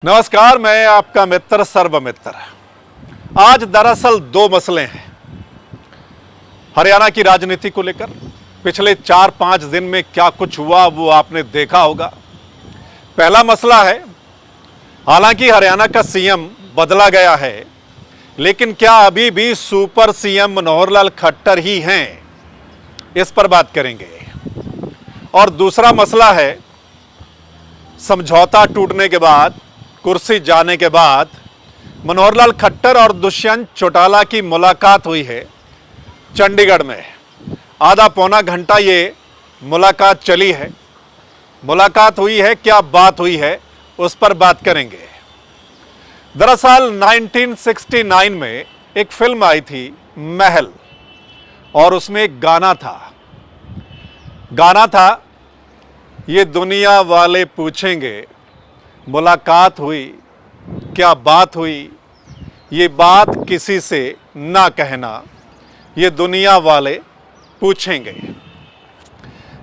नमस्कार, मैं आपका मित्र सर्वमित्र। आज दरअसल दो मसले हैं हरियाणा की राजनीति को लेकर। पिछले 4-5 दिन में क्या कुछ हुआ वो आपने देखा होगा। पहला मसला है, हालांकि हरियाणा का सीएम बदला गया है, लेकिन क्या अभी भी सुपर सीएम मनोहर लाल खट्टर ही हैं, इस पर बात करेंगे। और दूसरा मसला है, समझौता टूटने के बाद, कुर्सी जाने के बाद मनोहर लाल खट्टर और दुष्यंत चौटाला की मुलाकात हुई है चंडीगढ़ में। आधा पौना घंटा ये मुलाकात चली है। मुलाकात हुई है, क्या बात हुई है, उस पर बात करेंगे। दरअसल 1969 में एक फिल्म आई थी महल, और उसमें एक गाना था ये दुनिया वाले पूछेंगे मुलाकात हुई, क्या बात हुई, ये बात किसी से ना कहना, ये दुनिया वाले पूछेंगे।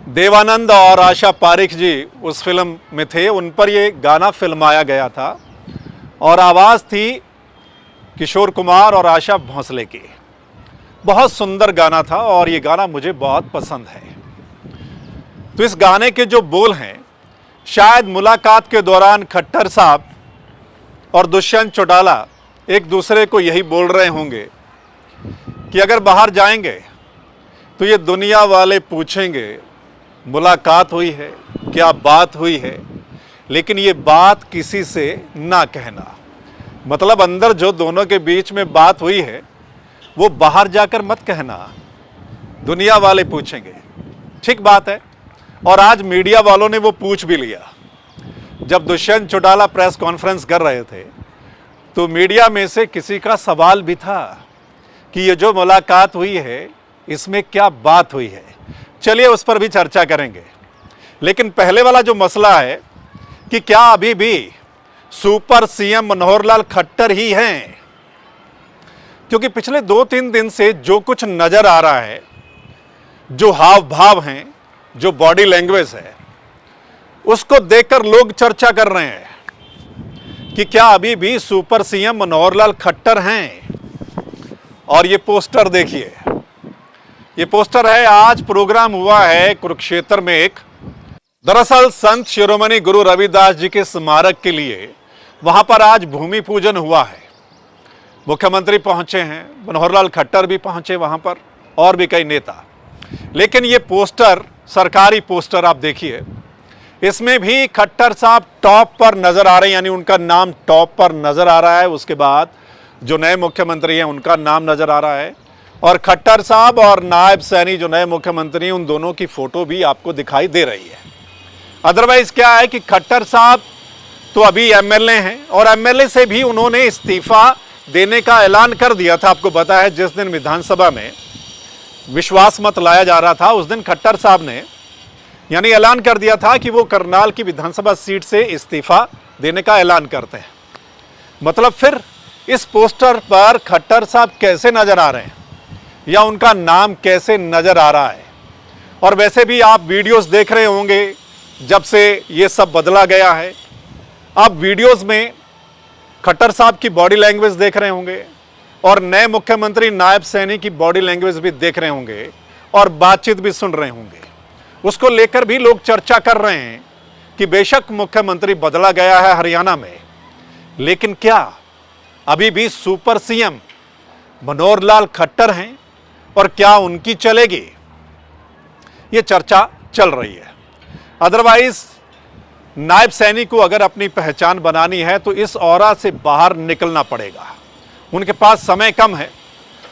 देवानंद और आशा पारेख जी उस फिल्म में थे, उन पर ये गाना फिल्माया गया था और आवाज़ थी किशोर कुमार और आशा भोसले की। बहुत सुंदर गाना था और ये गाना मुझे बहुत पसंद है। तो इस गाने के जो बोल हैं, शायद मुलाकात के दौरान खट्टर साहब और दुष्यंत चौटाला एक दूसरे को यही बोल रहे होंगे कि अगर बाहर जाएंगे तो ये दुनिया वाले पूछेंगे मुलाकात हुई है, क्या बात हुई है, लेकिन ये बात किसी से ना कहना। मतलब अंदर जो दोनों के बीच में बात हुई है वो बाहर जाकर मत कहना, दुनिया वाले पूछेंगे। ठीक बात है। और आज मीडिया वालों ने वो पूछ भी लिया। जब दुष्यंत चौटाला प्रेस कॉन्फ्रेंस कर रहे थे तो मीडिया में से किसी का सवाल भी था कि ये जो मुलाकात हुई है इसमें क्या बात हुई है। चलिए उस पर भी चर्चा करेंगे, लेकिन पहले वाला जो मसला है कि क्या अभी भी सुपर सीएम मनोहर लाल खट्टर ही हैं, क्योंकि पिछले 2-3 दिन से जो कुछ नजर आ रहा है, जो हाव भाव हैं, जो बॉडी लैंग्वेज है, उसको देखकर लोग चर्चा कर रहे हैं कि क्या अभी भी सुपर सीएम मनोहर लाल खट्टर हैं। और ये पोस्टर देखिए, ये पोस्टर है, आज प्रोग्राम हुआ है कुरुक्षेत्र में एक। दरअसल संत शिरोमणि गुरु रविदास जी के स्मारक के लिए वहां पर आज भूमि पूजन हुआ है। मुख्यमंत्री पहुंचे हैं, मनोहर लाल खट्टर भी पहुंचे वहां पर, और भी कई नेता। लेकिन ये पोस्टर, सरकारी पोस्टर आप देखिए, इसमें भी खट्टर साहब टॉप पर नजर आ रहे हैं, यानी उनका नाम टॉप पर नजर आ रहा है। उसके बाद जो नए मुख्यमंत्री हैं उनका नाम नजर आ रहा है, और खट्टर साहब और नायब सैनी जो नए मुख्यमंत्री हैं उन दोनों की फोटो भी आपको दिखाई दे रही है। अदरवाइज क्या है कि खट्टर साहब तो अभी एमएलए हैं, और एमएलए से भी उन्होंने इस्तीफा देने का ऐलान कर दिया था। आपको पता है, जिस दिन विधानसभा में विश्वास मत लाया जा रहा था उस दिन खट्टर साहब ने यानी ऐलान कर दिया था कि वो करनाल की विधानसभा सीट से इस्तीफा देने का ऐलान करते हैं। मतलब फिर इस पोस्टर पर खट्टर साहब कैसे नजर आ रहे हैं, या उनका नाम कैसे नजर आ रहा है। और वैसे भी आप वीडियोस देख रहे होंगे जब से ये सब बदला गया है, आप वीडियोस में खट्टर साहब की बॉडी लैंग्वेज देख रहे होंगे, और नए मुख्यमंत्री नायब सैनी की बॉडी लैंग्वेज भी देख रहे होंगे, और बातचीत भी सुन रहे होंगे। उसको लेकर भी लोग चर्चा कर रहे हैं कि बेशक मुख्यमंत्री बदला गया है हरियाणा में, लेकिन क्या अभी भी सुपर सीएम मनोहर लाल खट्टर हैं, और क्या उनकी चलेगी, ये चर्चा चल रही है। अदरवाइज नायब सैनी को अगर अपनी पहचान बनानी है तो इस औरा से बाहर निकलना पड़ेगा। उनके पास समय कम है।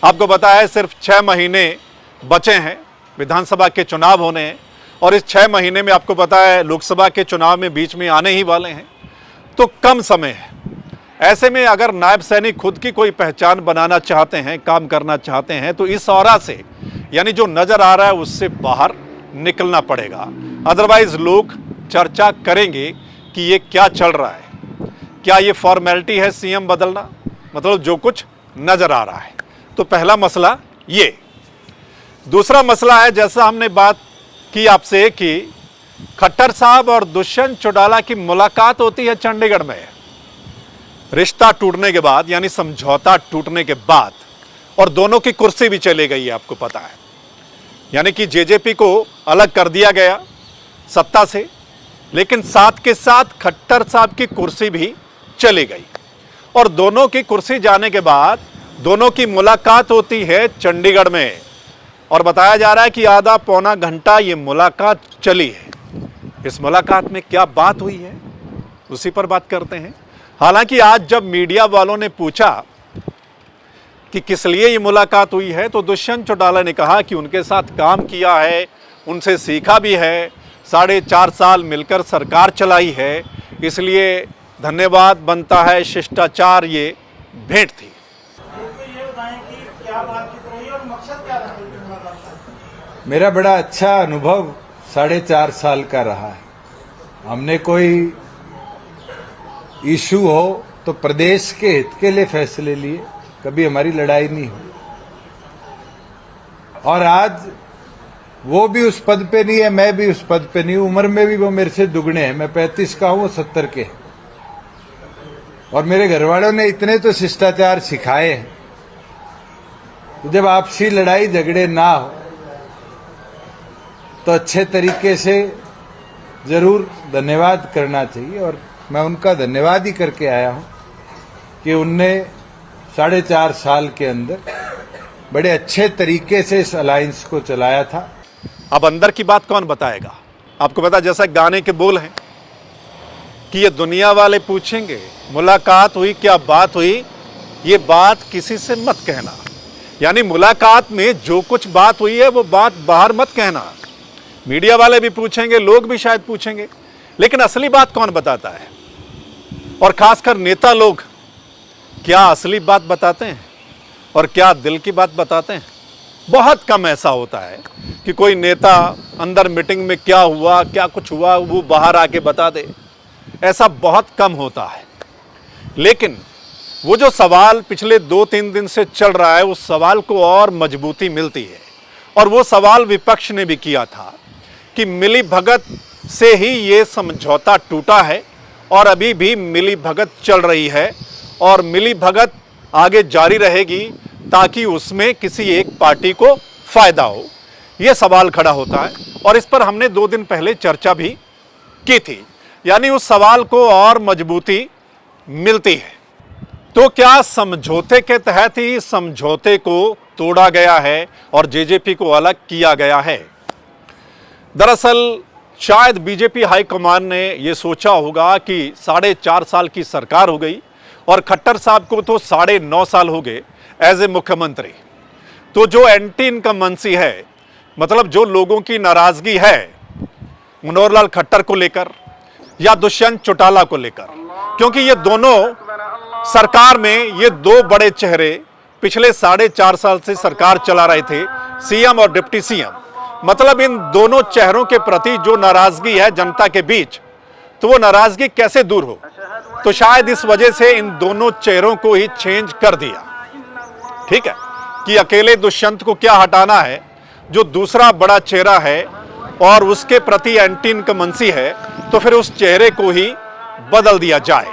आपको पता है सिर्फ 6 महीने बचे हैं विधानसभा के चुनाव होने हैं, और इस 6 महीने में आपको पता है लोकसभा के चुनाव में बीच में आने ही वाले हैं, तो कम समय है। ऐसे में अगर नायब सैनी खुद की कोई पहचान बनाना चाहते हैं, काम करना चाहते हैं, तो इस औरा से, यानी जो नजर आ रहा है उससे बाहर निकलना पड़ेगा। अदरवाइज लोग चर्चा करेंगे कि ये क्या चल रहा है, क्या ये फॉर्मेलिटी है सीएम बदलना, मतलब जो कुछ नजर आ रहा है। तो पहला मसला ये। दूसरा मसला है, जैसा हमने बात की आपसे कि खट्टर साहब और दुष्यंत चौटाला की मुलाकात होती है चंडीगढ़ में, रिश्ता टूटने के बाद, यानी समझौता टूटने के बाद, और दोनों की कुर्सी भी चली गई है, आपको पता है। यानी कि जेजेपी को अलग कर दिया गया सत्ता से, लेकिन साथ के साथ खट्टर साहब की कुर्सी भी चली गई। और दोनों की कुर्सी जाने के बाद दोनों की मुलाकात होती है चंडीगढ़ में, और बताया जा रहा है कि आधा पौना घंटा ये मुलाकात चली है। इस मुलाकात में क्या बात हुई है, उसी पर बात करते हैं। हालांकि आज जब मीडिया वालों ने पूछा कि किस लिए ये मुलाकात हुई है, तो दुष्यंत चौटाला ने कहा कि उनके साथ काम किया है, उनसे सीखा भी है, 4.5 साल मिलकर सरकार चलाई है, इसलिए धन्यवाद बनता है, शिष्टाचार ये भेंट थी। ये बताएं कि क्या बातचीत रही और मकसद क्या रहा है मुलाकात का? मेरा बड़ा अच्छा अनुभव 4.5 साल का रहा है। हमने कोई इशू हो तो प्रदेश के हित के लिए फैसले लिए, कभी हमारी लड़ाई नहीं हुई। और आज वो भी उस पद पे नहीं है, मैं भी उस पद पे नहीं हूं। उम्र में भी वो मेरे से दुगने हैं, मैं 35 का हूं, वो 70 के हैं। और मेरे घर वालों ने इतने तो शिष्टाचार सिखाए हैं, तो जब आपसी लड़ाई झगड़े ना हो तो अच्छे तरीके से जरूर धन्यवाद करना चाहिए। और मैं उनका धन्यवाद ही करके आया हूं कि उनने 4.5 साल के अंदर बड़े अच्छे तरीके से इस अलायंस को चलाया था। अब अंदर की बात कौन बताएगा? आपको पता, जैसा गाने के बोल हैं कि ये दुनिया वाले पूछेंगे मुलाकात हुई, क्या बात हुई, ये बात किसी से मत कहना। यानी मुलाकात में जो कुछ बात हुई है वो बात बाहर मत कहना। मीडिया वाले भी पूछेंगे, लोग भी शायद पूछेंगे, लेकिन असली बात कौन बताता है? और खासकर नेता लोग क्या असली बात बताते हैं और क्या दिल की बात बताते हैं? बहुत कम ऐसा होता है कि कोई नेता अंदर मीटिंग में क्या हुआ, क्या कुछ हुआ, वो बाहर आके बता दे। ऐसा बहुत कम होता है। लेकिन वो जो सवाल पिछले 2-3 दिन से चल रहा है, उस सवाल को और मजबूती मिलती है। और वो सवाल विपक्ष ने भी किया था कि मिली भगत से ही ये समझौता टूटा है और अभी भी मिली भगत चल रही है और मिली भगत आगे जारी रहेगी ताकि उसमें किसी एक पार्टी को फायदा हो। ये सवाल खड़ा होता है और इस पर हमने 2 दिन पहले चर्चा भी की थी। यानी उस सवाल को और मजबूती मिलती है। तो क्या समझौते के तहत ही समझौते को तोड़ा गया है और जेजेपी को अलग किया गया है? दरअसल शायद बीजेपी हाईकमान ने यह सोचा होगा कि 4.5 साल की सरकार हो गई और खट्टर साहब को तो 9.5 साल हो गए एज ए मुख्यमंत्री। तो जो एंटी इनकम्बेंसी है, मतलब जो लोगों की नाराजगी है मनोहरलाल खट्टर को लेकर या दुष्यंत चौटाला को लेकर, क्योंकि ये दोनों सरकार में, ये 2 बड़े चेहरे पिछले 4.5 साल से सरकार चला रहे थे, सीएम और डिप्टी सीएम। मतलब इन दोनों चेहरों के प्रति जो नाराजगी है जनता के बीच, तो वो नाराजगी कैसे दूर हो? तो शायद इस वजह से इन दोनों चेहरों को ही चेंज कर दिया। ठीक है कि अकेले दुष्यंत को क्या हटाना है, जो दूसरा बड़ा चेहरा है और उसके प्रति एंटी इनकम्बेंसी है, तो फिर उस चेहरे को ही बदल दिया जाए।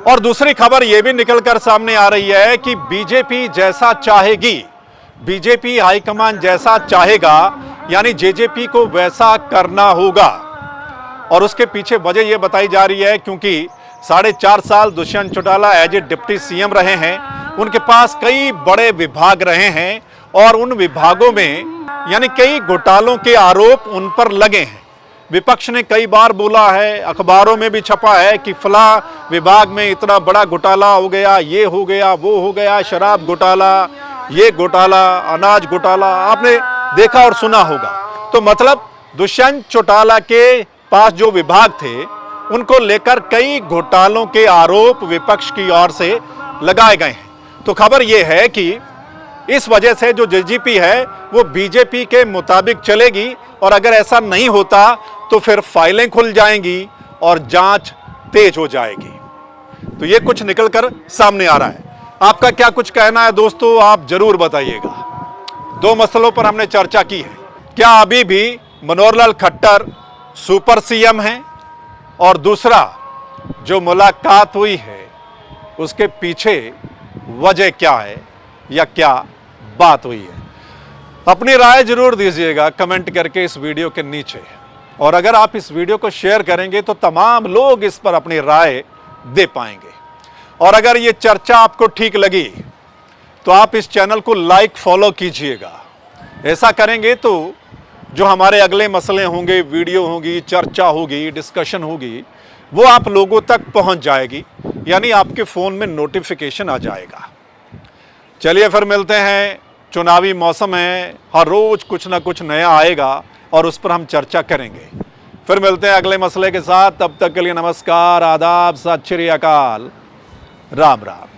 और दूसरी खबर यह भी निकलकर सामने आ रही है कि बीजेपी जैसा चाहेगी, बीजेपी हाईकमान जैसा चाहेगा, यानी जेजेपी को वैसा करना होगा। और उसके पीछे वजह यह बताई जा रही है क्योंकि 4.5 साल Dushyant Chautala as a deputy CM रहे हैं, उनके पास कई बड़े विभाग रहे हैं और उन विभागों में यानी कई घोटालों के आरोप उन पर लगे हैं। विपक्ष ने कई बार बोला है, अखबारों में भी छपा है कि फला विभाग में इतना बड़ा घोटाला हो गया, ये हो गया, वो हो गया, शराब घोटाला, ये घोटाला, अनाज घोटाला, आपने देखा और सुना होगा। तो मतलब दुष्यंत चौटाला के पास जो विभाग थे उनको लेकर कई घोटालों के आरोप विपक्ष की ओर से लगाए गए हैं। तो खबर यह है कि इस वजह से जो जेजेपी है वो बीजेपी के मुताबिक चलेगी और अगर ऐसा नहीं होता तो फिर फाइलें खुल जाएंगी और जांच तेज हो जाएगी। तो ये कुछ निकलकर सामने आ रहा है। आपका क्या कुछ कहना है दोस्तों, आप जरूर बताइएगा। 2 मसलों पर हमने चर्चा की है। क्या अभी भी मनोहरलाल खट्टर सुपर सीएम हैं? और दूसरा, जो मुलाकात हुई है उसके पीछे वजह क्या है या क्या बात हुई है। अपनी राय जरूर दीजिएगा कमेंट करके इस वीडियो के नीचे, और अगर आप इस वीडियो को शेयर करेंगे तो तमाम लोग इस पर अपनी राय दे पाएंगे। और अगर ये चर्चा आपको ठीक लगी तो आप इस चैनल को लाइक फॉलो कीजिएगा। ऐसा करेंगे तो जो हमारे अगले मसले होंगे, वीडियो होगी, चर्चा होगी, डिस्कशन होगी, वो आप लोगों तक पहुंच जाएगी, यानी आपके फ़ोन में नोटिफिकेशन आ जाएगा। चलिए फिर मिलते हैं। चुनावी मौसम है, हर रोज़ कुछ ना कुछ नया आएगा और उस पर हम चर्चा करेंगे। फिर मिलते हैं अगले मसले के साथ। तब तक के लिए नमस्कार, आदाब, सत श्री अकाल, राम राम।